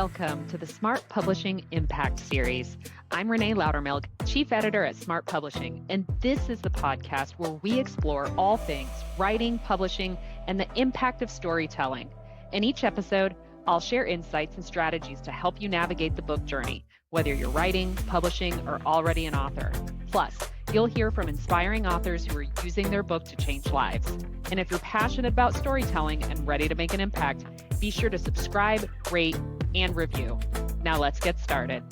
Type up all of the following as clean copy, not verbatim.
welcome to the Smart Publishing Impact Series. I'm Renée Loudermilk, Chief Editor at Smart Publishing, and this is the podcast where we explore all things writing, publishing, and the impact of storytelling. In each episode, I'll share insights and strategies to help you navigate the book journey, whether you're writing, publishing, or already an author. Plus, you'll hear from inspiring authors who are using their book to change lives. And if you're passionate about storytelling and ready to make an impact, be sure to subscribe, rate, and review. Now let's get started.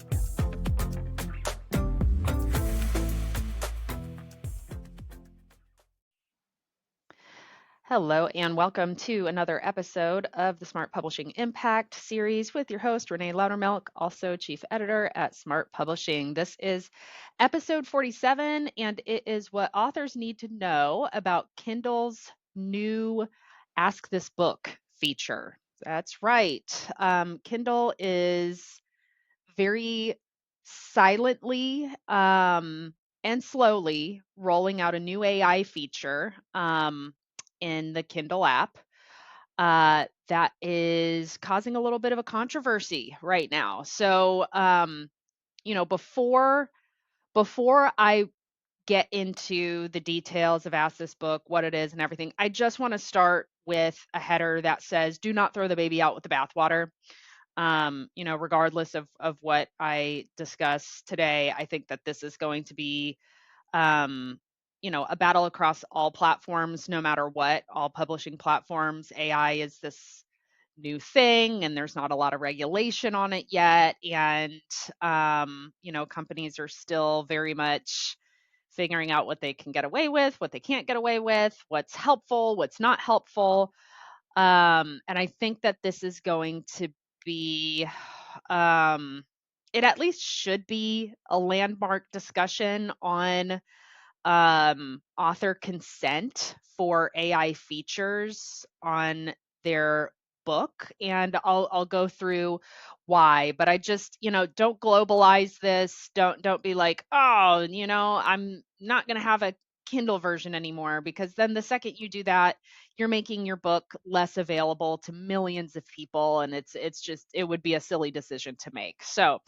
Hello, and welcome to another episode of the Smart Publishing Impact Series with your host, Renée Loudermilk, also Chief Editor at Smart Publishing. This is episode 47, and it is what authors need to know about Kindle's new Ask This Book feature. That's right. Kindle is very silently and slowly rolling out a new AI feature in the Kindle app that is causing a little bit of a controversy right now. So, before I get into the details of Ask This Book, what it is and everything, I just want to start with a header that says, do not throw the baby out with the bathwater. Regardless of what I discuss today, I think that this is going to be, a battle across all platforms, no matter what, all publishing platforms. AI is this new thing, and there's not a lot of regulation on it yet. And, companies are still very much figuring out what they can get away with, what they can't get away with, what's helpful, what's not helpful. And I think that this is going to be, it at least should be a landmark discussion on author consent for AI features on their book, and I'll go through why. But I just, don't globalize this. Don't be like, oh, I'm not going to have a Kindle version anymore, because then the second you do that, you're making your book less available to millions of people, and it would be a silly decision to make. So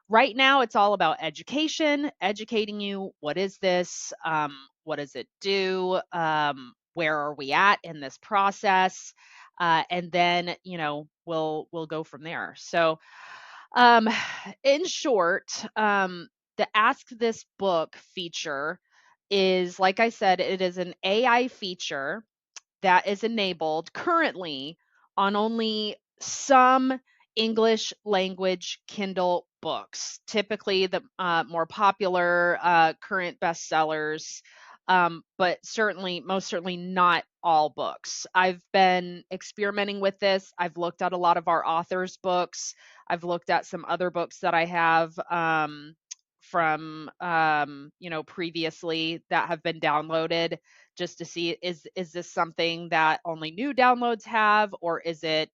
right now, it's all about education, educating you. What is this? What does it do? Where are we at in this process? And then, we'll go from there. So, um, in short, the Ask This Book feature is, like I said, it is an AI feature that is enabled currently on only some English language Kindle books, typically the more popular current bestsellers, but most certainly not all books. I've been experimenting with this. I've looked at a lot of our authors' books. I've looked at some other books that I have from previously that have been downloaded, just to see, is this something that only new downloads have, or is it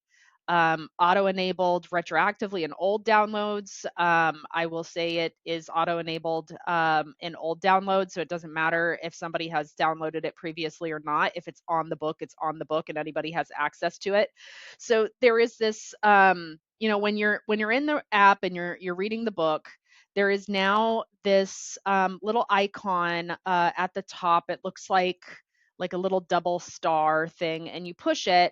auto-enabled retroactively in old downloads. I will say it is auto-enabled in old downloads, so it doesn't matter if somebody has downloaded it previously or not. If it's on the book, it's on the book, and anybody has access to it. So there is this, when you're in the app and you're reading the book, there is now this little icon at the top. It looks like a little double star thing, and you push it,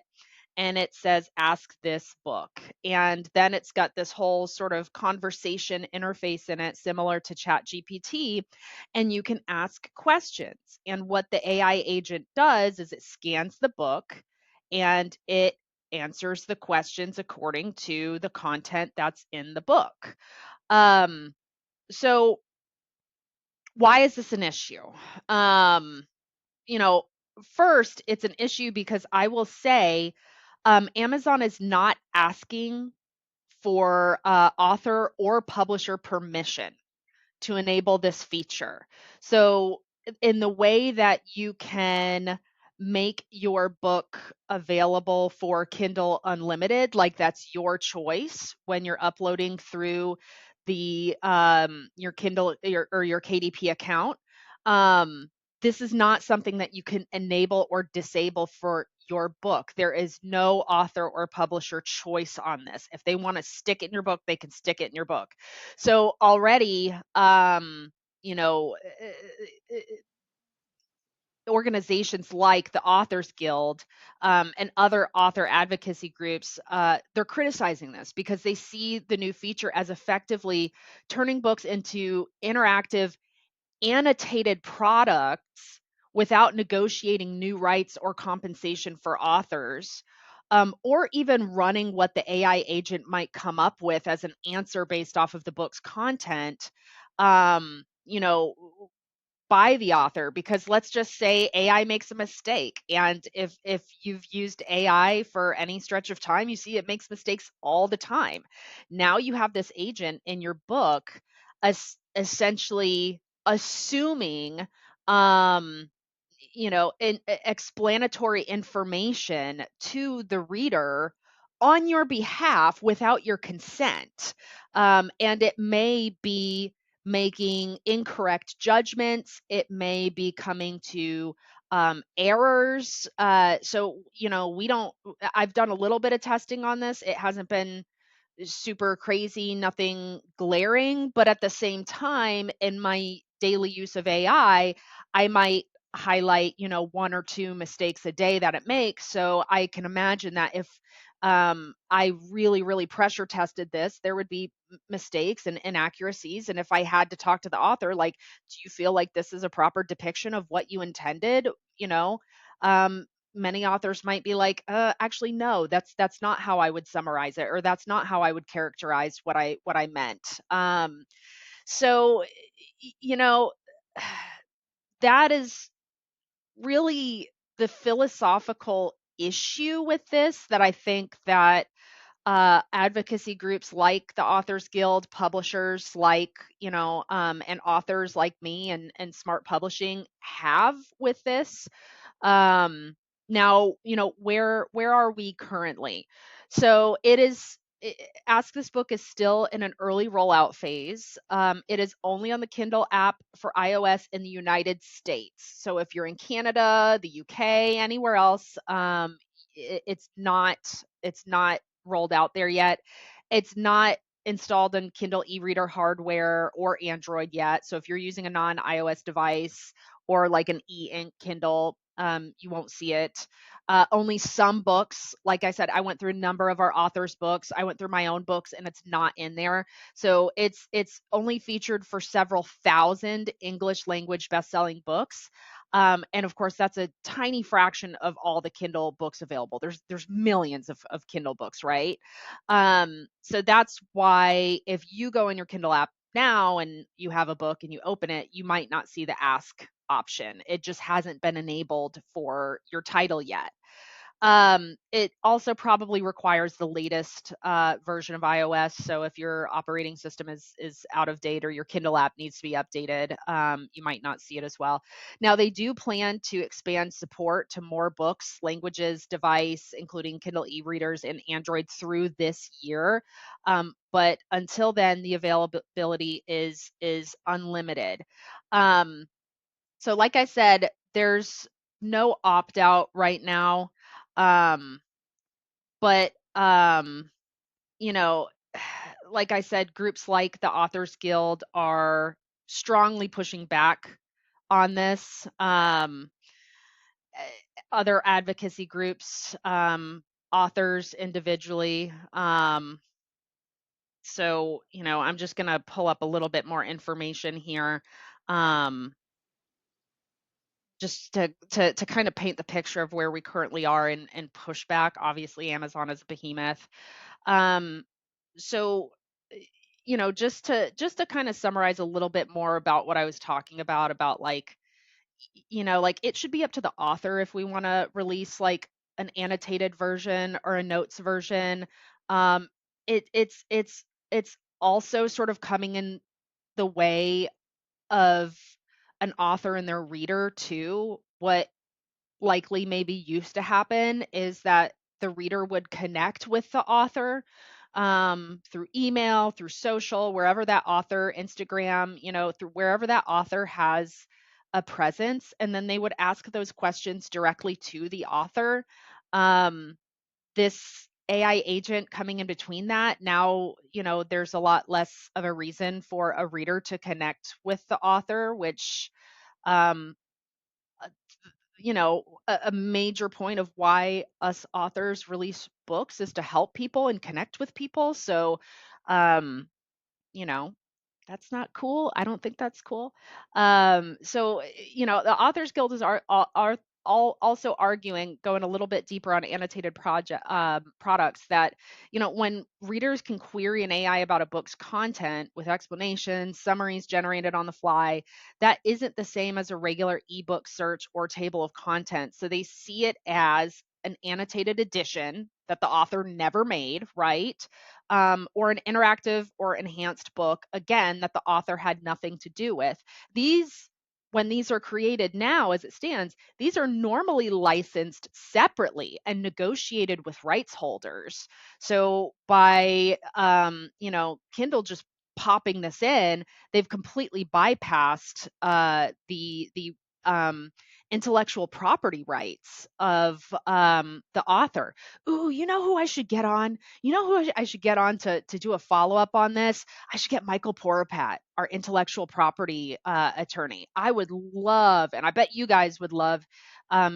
and it says Ask This Book. And then it's got this whole sort of conversation interface in it, similar to ChatGPT, and you can ask questions. And what the AI agent does is it scans the book and it answers the questions according to the content that's in the book. So why is this an issue? First, it's an issue because I will say Amazon is not asking for author or publisher permission to enable this feature. So in the way that you can make your book available for Kindle Unlimited, like that's your choice when you're uploading through the your Kindle or your KDP account. This is not something that you can enable or disable for your book. There is no author or publisher choice on this. If they want to stick it in your book, they can stick it in your book. So already, you know, organizations like the Authors Guild and other author advocacy groups, they're criticizing this because they see the new feature as effectively turning books into interactive, annotated products without negotiating new rights or compensation for authors. Or even running what the AI agent might come up with as an answer based off of the book's content. You know, by the author, because let's just say AI makes a mistake, and if you've used AI for any stretch of time, you see it makes mistakes all the time. Now you have this agent in your book essentially assuming um explanatory information to the reader on your behalf without your consent. And it may be making incorrect judgments. It may be coming to errors. So, we don't, I've done a little bit of testing on this. It hasn't been super crazy, nothing glaring, but at the same time, in my daily use of AI, I might highlight, one or two mistakes a day that it makes. So I can imagine that if I really, really pressure tested this, there would be mistakes and inaccuracies. And if I had to talk to the author, like, do you feel like this is a proper depiction of what you intended? You know, um, Many authors might be like, actually, no, that's not how I would summarize it, or that's not how I would characterize what I meant. So, you know, that is really the philosophical issue with this, that I think that advocacy groups like the Authors Guild, publishers like, and authors like me and Smart Publishing have with this. um Now, where are we currently? So Ask This Book is still in an early rollout phase. It is only on the Kindle app for iOS in the United States. So if you're in Canada, the UK, anywhere else, it's not rolled out there yet. It's not installed in Kindle e-reader hardware or Android yet. So if you're using a non-iOS device or like an e-ink Kindle, you won't see it. Only some books, like I said, I went through a number of our authors' books. I went through my own books, and it's not in there. So it's only featured for several thousand English language best-selling books. And of course, that's a tiny fraction of all the Kindle books available. There's millions of Kindle books, right? So that's why if you go in your Kindle app now and you have a book and you open it, you might not see the ask option. It just hasn't been enabled for your title yet. It also probably requires the latest version of iOS. So if your operating system is out of date or your Kindle app needs to be updated, you might not see it as well. Now, they do plan to expand support to more books, languages, device, including Kindle e-readers and Android through this year. But until then, the availability is unlimited. So like I said, there's no opt out right now. Um, but you know, like I said, groups like the Authors Guild are strongly pushing back on this. Other advocacy groups, authors individually. So, I'm just going to pull up a little bit more information here. Um, just to kind of paint the picture of where we currently are and push back. Obviously, Amazon is a behemoth. Um, so, just to kind of summarize a little bit more about what I was talking about like, like it should be up to the author if we want to release like an annotated version or a notes version. Um, it's also sort of coming in the way of an author and their reader too. What likely maybe used to happen is that the reader would connect with the author through email, through social, wherever that author, Instagram, through wherever that author has a presence. And then they would ask those questions directly to the author. This AI agent coming in between that, now, there's a lot less of a reason for a reader to connect with the author, which, um, a major point of why us authors release books is to help people and connect with people. So, um, you know, that's not cool. I don't think that's cool. So, the Authors Guild is are all also arguing, going a little bit deeper on annotated products, that, when readers can query an AI about a book's content with explanations, summaries generated on the fly, that isn't the same as a regular ebook search or table of contents. So they see it as an annotated edition that the author never made, right? Or an interactive or enhanced book, again, that the author had nothing to do with. When these are created now, as it stands, these are normally licensed separately and negotiated with rights holders. So by, Kindle just popping this in, they've completely bypassed the um, intellectual property rights of the author. Ooh, you know who I should get on? You know who I should get on to do a follow up on this? I should get Michael Porapat, our intellectual property attorney. I would love, and I bet you guys would love,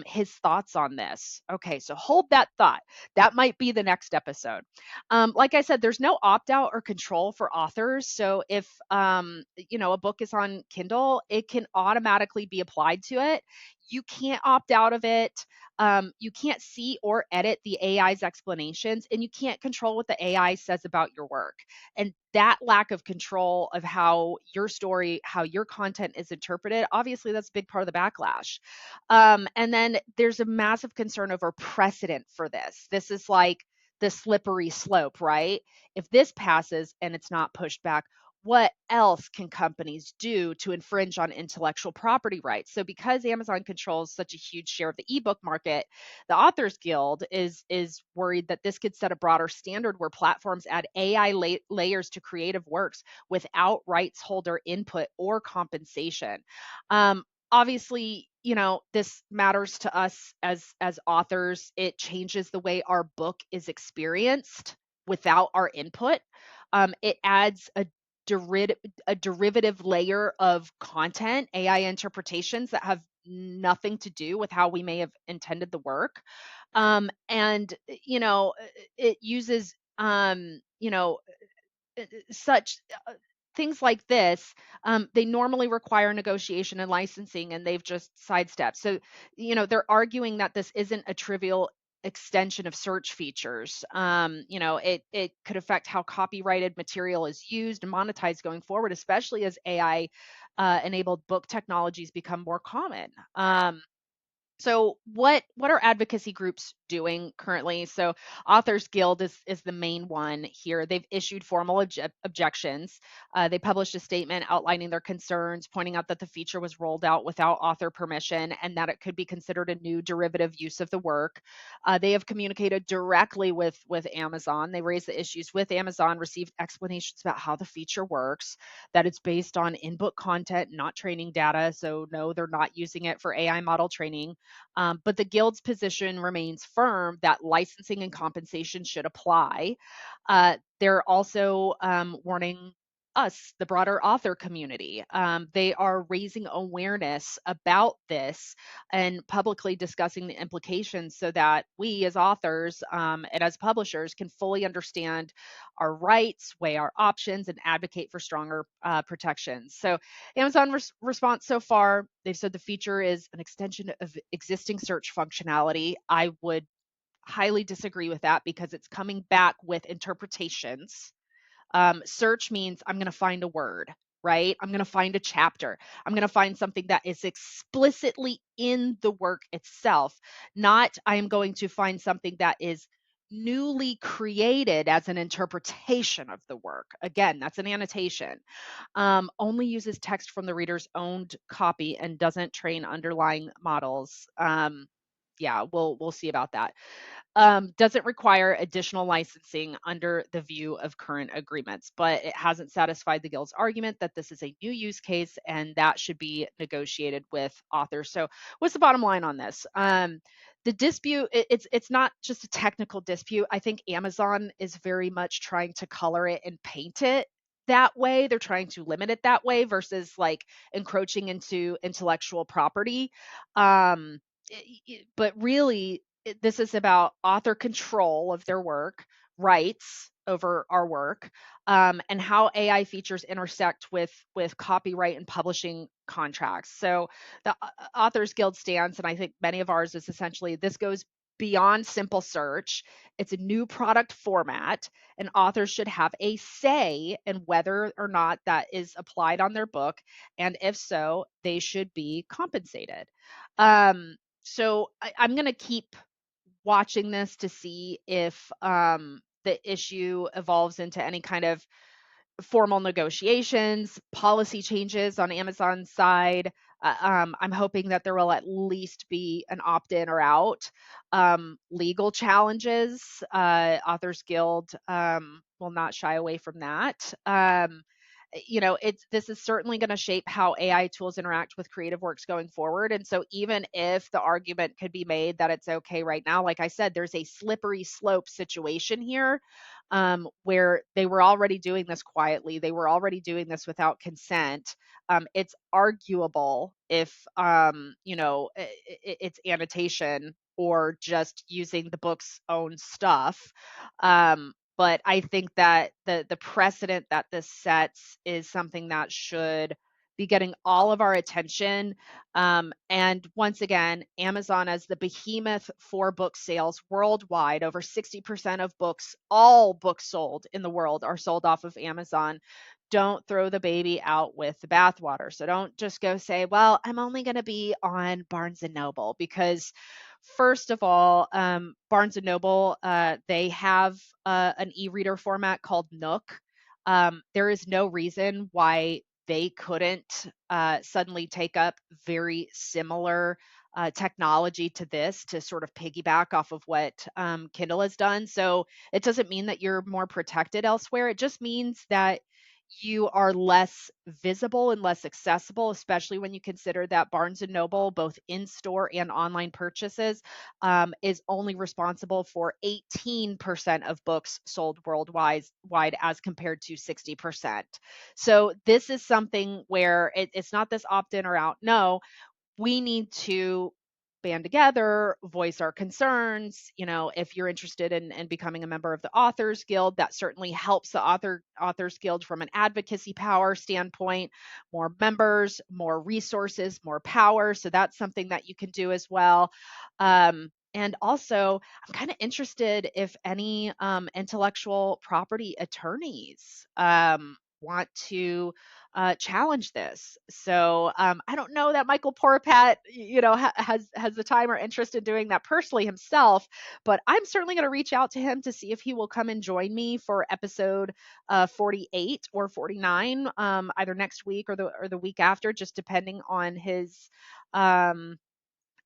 his thoughts on this. Okay, so hold that thought. That might be the next episode. Like I said, there's no opt out or control for authors. So if a book is on Kindle, it can automatically be applied to it. You can't opt out of it. You can't see or edit the AI's explanations, and you can't control what the AI says about your work. And that lack of control of how your story, how your content is interpreted, obviously that's a big part of the backlash. And then there's a massive concern over precedent for this. This is like the slippery slope, right? If this passes and it's not pushed back, what else can companies do to infringe on intellectual property rights? So because Amazon controls such a huge share of the ebook market, the Authors Guild is worried that this could set a broader standard where platforms add AI layers to creative works without rights holder input or compensation. Obviously, this matters to us as authors. It changes the way our book is experienced without our input. It adds a derivative layer of content, AI interpretations that have nothing to do with how we may have intended the work. And it uses such things like this. They normally require negotiation and licensing, and they've just sidestepped. So, they're arguing that this isn't a trivial extension of search features. It could affect how copyrighted material is used and monetized going forward, especially as AI enabled book technologies become more common. So what are advocacy groups doing currently? So Authors Guild is the main one here. They've issued formal objections. They published a statement outlining their concerns, pointing out that the feature was rolled out without author permission and that it could be considered a new derivative use of the work. They have communicated directly with Amazon. They raised the issues with Amazon, received explanations about how the feature works, that it's based on in-book content, not training data. So no, they're not using it for AI model training. But the Guild's position remains firm that licensing and compensation should apply. They're also warning us, the broader author community. They are raising awareness about this and publicly discussing the implications so that we as authors and as publishers can fully understand our rights, weigh our options, and advocate for stronger protections. So Amazon response so far, they've said the feature is an extension of existing search functionality. I would highly disagree with that because it's coming back with interpretations. Search means I'm going to find a word, right? I'm going to find a chapter. I'm going to find something that is explicitly in the work itself, not I am going to find something that is newly created as an interpretation of the work. Again, that's an annotation. Only uses text from the reader's owned copy and doesn't train underlying models. Yeah, we'll see about that. Doesn't require additional licensing under the view of current agreements, but it hasn't satisfied the Guild's argument that this is a new use case and that should be negotiated with authors. So, what's the bottom line on this? the dispute, it's not just a technical dispute. I think Amazon is very much trying to color it and paint it that way. They're trying to limit it that way versus like encroaching into intellectual property. Um, but really, this is about author control of their work, rights over our work, and how AI features intersect with copyright and publishing contracts. So the Authors Guild stance, and I think many of ours, is essentially this goes beyond simple search. It's a new product format, and authors should have a say in whether or not that is applied on their book. And if so, they should be compensated. I'm going to keep watching this to see if the issue evolves into any kind of formal negotiations, policy changes on Amazon's side. I'm hoping that there will at least be an opt-in or out. Legal challenges, Authors Guild will not shy away from that. This is certainly going to shape how AI tools interact with creative works going forward. And so, even if the argument could be made that it's okay right now, like I said, there's a slippery slope situation here, where they were already doing this quietly. They were already doing this without consent. It's arguable if, it's annotation or just using the book's own stuff. But I think that the precedent that this sets is something that should be getting all of our attention. And once again, Amazon, as the behemoth for book sales worldwide, over 60% of books, all books sold in the world, are sold off of Amazon. Don't throw the baby out with the bathwater. So don't just go say, well, I'm only going to be on Barnes and Noble, because first of all, Barnes and Noble, they have an e-reader format called Nook. There is no reason why they couldn't suddenly take up very similar technology to this to sort of piggyback off of what Kindle has done. So it doesn't mean that you're more protected elsewhere. It just means that you are less visible and less accessible, especially when you consider that Barnes and Noble, both in store and online purchases, is only responsible for 18% of books sold worldwide, as compared to 60%. So this is something where it's not this opt in or out. No, we need to band together, voice our concerns. If you're interested in becoming a member of the Authors Guild, that certainly helps the Authors Guild from an advocacy power standpoint. More members, more resources, more power. So that's something that you can do as well. And also, I'm kind of interested if any intellectual property attorneys want to challenge this. So I don't know that Michael Porpat, has the time or interest in doing that personally himself, but I'm certainly going to reach out to him to see if he will come and join me for episode 48 or 49, either next week or the week after, just depending on his um,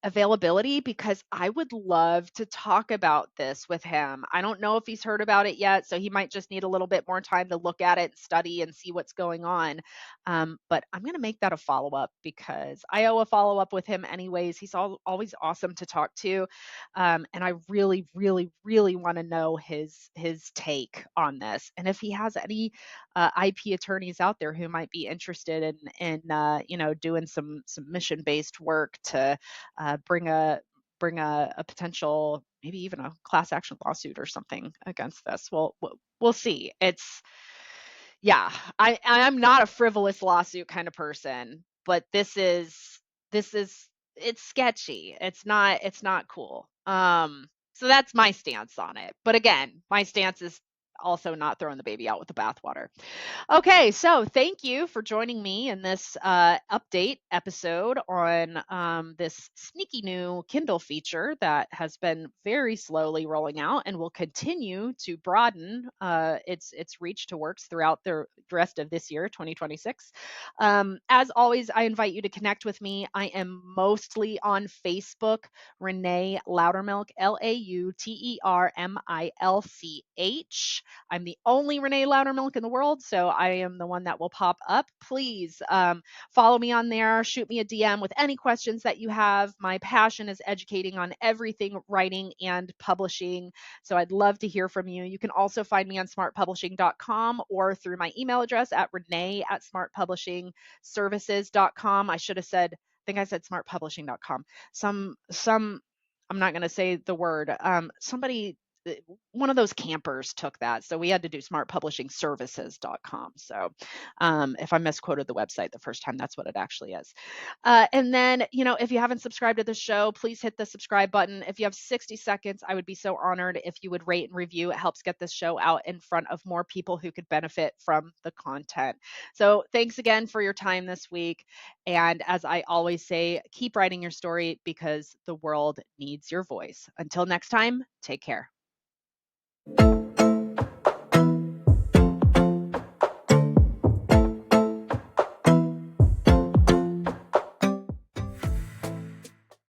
availability, because I would love to talk about this with him. I don't know if he's heard about it yet, so he might just need a little bit more time to look at it, study, and see what's going on. But I'm going to make that a follow up, because I owe a follow up with him anyways. He's always awesome to talk to, and I really, really, really want to know his take on this, and if he has any IP attorneys out there who might be interested in doing some mission based work to bring a potential, maybe even a class action lawsuit or something against this. We'll see. It's Yeah, I'm not a frivolous lawsuit kind of person, but this is it's sketchy. It's not cool. So that's my stance on it. But again, my stance is also not throwing the baby out with the bathwater. Okay, so thank you for joining me in this update episode on this sneaky new Kindle feature that has been very slowly rolling out and will continue to broaden its reach to works throughout the rest of this year, 2026. As always, I invite you to connect with me. I am mostly on Facebook, Renee Loudermilk, Lautermilch. I'm the only Renee Loudermilk in the world, so I am the one that will pop up. Please follow me on there, shoot me a DM with any questions that you have. My passion is educating on everything writing and publishing, so I'd love to hear from you. You can also find me on smartpublishing.com or through my email address at renee@smartpublishingservices.com. I should have said, I think I said smartpublishing.com. Some I'm not going to say the word. Somebody, one of those campers took that. So we had to do smartpublishingservices.com. So if I misquoted the website the first time, that's what it actually is. And then, if you haven't subscribed to the show, please hit the subscribe button. If you have 60 seconds, I would be so honored if you would rate and review. It helps get this show out in front of more people who could benefit from the content. So thanks again for your time this week. And as I always say, keep writing your story because the world needs your voice. Until next time, take care.